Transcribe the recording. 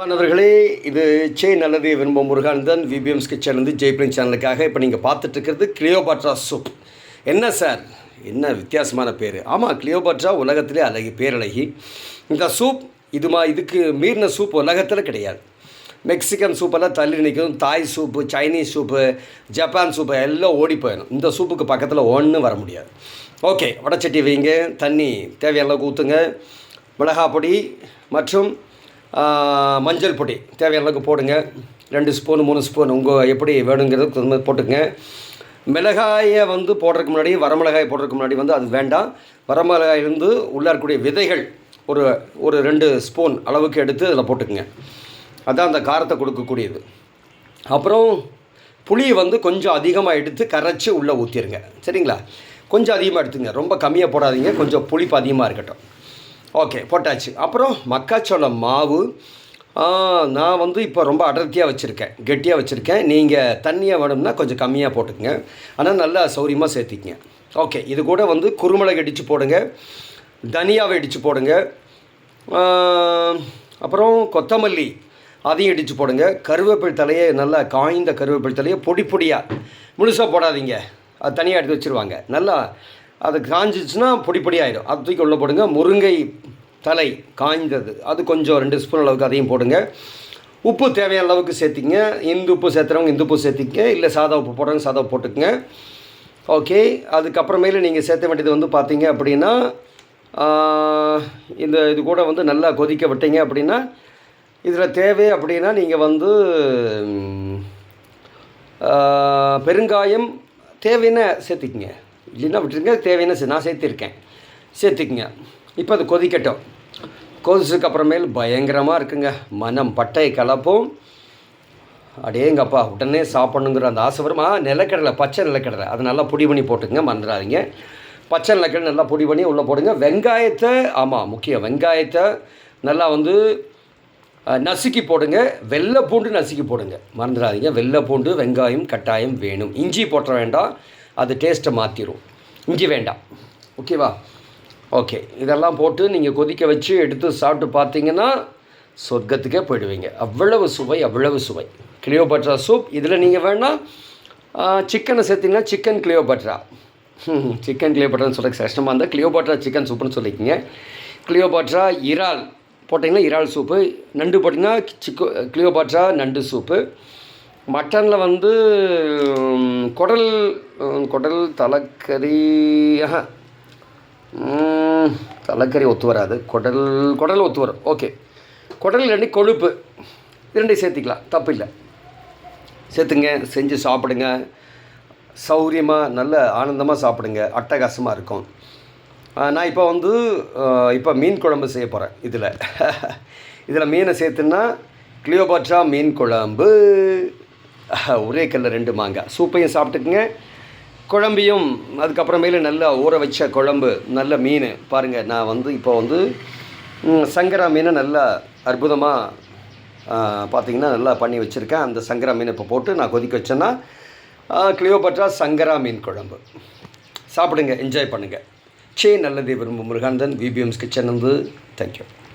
மாணவர்களே, இது சே நல்லது விரும்பும் முருகானந்தன் விபிஎம்ஸ் கிச்சன் வந்து ஜெய்பிளின் சேனலுக்காக இப்போ நீங்கள் பார்த்துட்ருக்கிறது கிளியோபாட்ரா சூப். என்ன சார், என்ன வித்தியாசமான பேர்? ஆமாம், கிளியோபாட்ரா உலகத்திலே அழகி, பேரழகி. இந்த சூப் இதுக்கு மீறின சூப் உலகத்தில் கிடையாது. மெக்சிகன் சூப்பெல்லாம் தள்ளி நிற்கும். தாய் soup, Chinese soup, Japan soup எல்லாம் ஓடி போயிடும். இந்த சூப்புக்கு பக்கத்தில் ஒன்றும் வர முடியாது. ஓகே, வடச்சட்டி வைங்க, தண்ணி தேவையான அளவுக்கு ஊற்றுங்க, மிளகாய் பொடி மற்றும் மஞ்சள் பொடி தேவையான அளவுக்கு போடுங்க. 2 ஸ்பூன் 3 ஸ்பூன் உங்கள் எப்படி வேணுங்கிறது போட்டுங்க. மிளகாயை வந்து போடுறதுக்கு முன்னாடி, வரமிளகாய் போடுறதுக்கு முன்னாடி வந்து அது வேண்டாம். வரமிளகாயிலிருந்து உள்ளே இருக்கக்கூடிய விதைகள் ஒரு 2 ஸ்பூன் அளவுக்கு எடுத்து அதில் போட்டுக்குங்க. அதுதான் அந்த காரத்தை கொடுக்கக்கூடியது. அப்புறம் புளியை வந்து கொஞ்சம் அதிகமாக எடுத்து கரைச்சி உள்ளே ஊற்றிடுங்க. சரிங்களா? கொஞ்சம் அதிகமாக எடுத்துங்க, ரொம்ப கம்மியாக போடாதீங்க, கொஞ்சம் புளிப்பு அதிகமாக இருக்கட்டும். ஓகே, போட்டாச்சு. அப்புறம் மக்காச்சோளம் மாவு நான் வந்து இப்போ ரொம்ப அடர்த்தியாக வச்சுருக்கேன், கெட்டியாக வச்சுருக்கேன். நீங்கள் தண்ணியாக வேணும்னா கொஞ்சம் கம்மியாக போட்டுக்குங்க, ஆனால் நல்லா சௌரியமாக சேர்த்திக்கங்க. ஓகே, இது கூட வந்து குருமிளகு இடித்து போடுங்க, தனியாவை இடித்து போடுங்க, அப்புறம் கொத்தமல்லி அதையும் இடித்து போடுங்க. கருவேப்பிலை தலையை, நல்லா காய்ந்த கருவேப்பிலை தலையை பொடி பொடியாக, முழுசாக போடாதீங்க, அது தனியாக எடுத்து வச்சுருவாங்க. நல்லா அது காஞ்சிச்சுன்னா பொடி பொடி ஆகிடும், அது தூக்கி உள்ளே போடுங்க. முருங்கை தலை காய்ந்தது அது கொஞ்சம் 2 ஸ்பூன் அளவுக்கு அதையும் போடுங்க. உப்பு தேவையான அளவுக்கு சேர்த்திங்க. இந்து உப்பு சேர்த்துறவங்க இந்து உப்பு சேர்த்திக்க, இல்லை சாதா உப்பு போடுறவங்க சாதா உப்பு போட்டுக்குங்க. ஓகே, அதுக்கப்புறமேல நீங்கள் சேர்த்த வேண்டியது வந்து பார்த்தீங்க அப்படின்னா, இது கூட வந்து நல்லா கொதிக்க விட்டீங்க அப்படின்னா, இதில் தேவை அப்படின்னா நீங்கள் வந்து பெருங்காயம் தேவையான சேர்த்திக்கிங்க, இல்லைன்னா விட்டுருங்க. தேவையான நான் சேர்த்திக்குங்க. இப்போ அது கொதிக்கட்டும். கொதிச்சதுக்கு அப்புறமேல் பயங்கரமாக இருக்குங்க, மனம் பட்டை கலப்பும். அடேங்கப்பா, உடனே சாப்பிட்ணுங்கிற அந்த ஆசை வருமா? நிலக்கடலை, பச்சை நிலக்கடலை அதை நல்லா பொடி பண்ணி போட்டுங்க, மறந்துடாதீங்க. பச்சை நிலக்கடலை நல்லா பொடி பண்ணி உள்ளே போடுங்க. வெங்காயத்தை, ஆமாம் முக்கியம், வெங்காயத்தை நல்லா வந்து நசுக்கி போடுங்க. வெள்ளை பூண்டு நசுக்கி போடுங்க, மறந்துடாதீங்க. வெள்ளை பூண்டு, வெங்காயம் கட்டாயம் வேணும். இஞ்சி போட்ட வேண்டாம், அது டேஸ்ட்டை மாற்றிடும். இஞ்சி வேண்டாம், ஓகேவா? ஓகே, இதெல்லாம் போட்டு நீங்கள் கொதிக்க வச்சு எடுத்து சாப்பிட்டு பார்த்தீங்கன்னா சொர்க்கத்துக்கே போயிடுவீங்க. அவ்வளவு சுவை, அவ்வளவு சுவை. Cleopatra soup. இதில் நீங்கள் வேணால் சிக்கனை சேர்த்திங்கன்னா சிக்கன் கிளியோபாட்ரா, சிக்கன் கிளியோபாட்ரான்னு சொல்ல கஷ்டமாக இருந்தால் கிளியோபாட்ரா சிக்கன் சூப்புன்னு சொல்லிக்கோங்க. கிளியோபாட்ரா இறால் போட்டிங்கன்னா இறால் சூப்பு, நண்டு போட்டிங்கன்னா கிளியோபாட்ரா நண்டு சூப்பு. மட்டனில் வந்து குடல் தலைக்கறி, தலைக்கறி ஒத்து வராது, குடல் ஒத்து வரும். ஓகே, குடல் 2 கொழுப்பு 2 சேர்த்திக்கலாம், தப்பு இல்லை, சேர்த்துங்க. செஞ்சு சாப்பிடுங்க, சௌரியமாக நல்ல ஆனந்தமாக சாப்பிடுங்க, அட்டகாசமாக இருக்கும். நான் இப்போ மீன் குழம்பு செய்ய போகிறேன். இதில் மீனை சேர்த்துன்னா கிளியோபாட்ரா மீன் குழம்பு. ஒரே கல்ல 2 மாங்காய். சூப்பையும் சாப்பிட்டுக்குங்க, குழம்பையும். அதுக்கப்புறமேலு நல்லா ஊற வச்ச குழம்பு, நல்ல மீன். பாருங்கள், நான் இப்போ சங்கரா மீனை நல்லா அற்புதமாக பார்த்திங்கன்னா நல்லா பண்ணி வச்சுருக்கேன். அந்த சங்கரா மீனை இப்போ போட்டு நான் கொதிக்க வச்சேன்னா கிளியோபாட்ரா சங்கரா மீன் குழம்பு. சாப்பிடுங்க, என்ஜாய் பண்ணுங்கள். நல்லது விரும்பும் முருகானந்தன் விபிஎம்ஸ் கிச்சன் வந்து. தேங்க்யூ.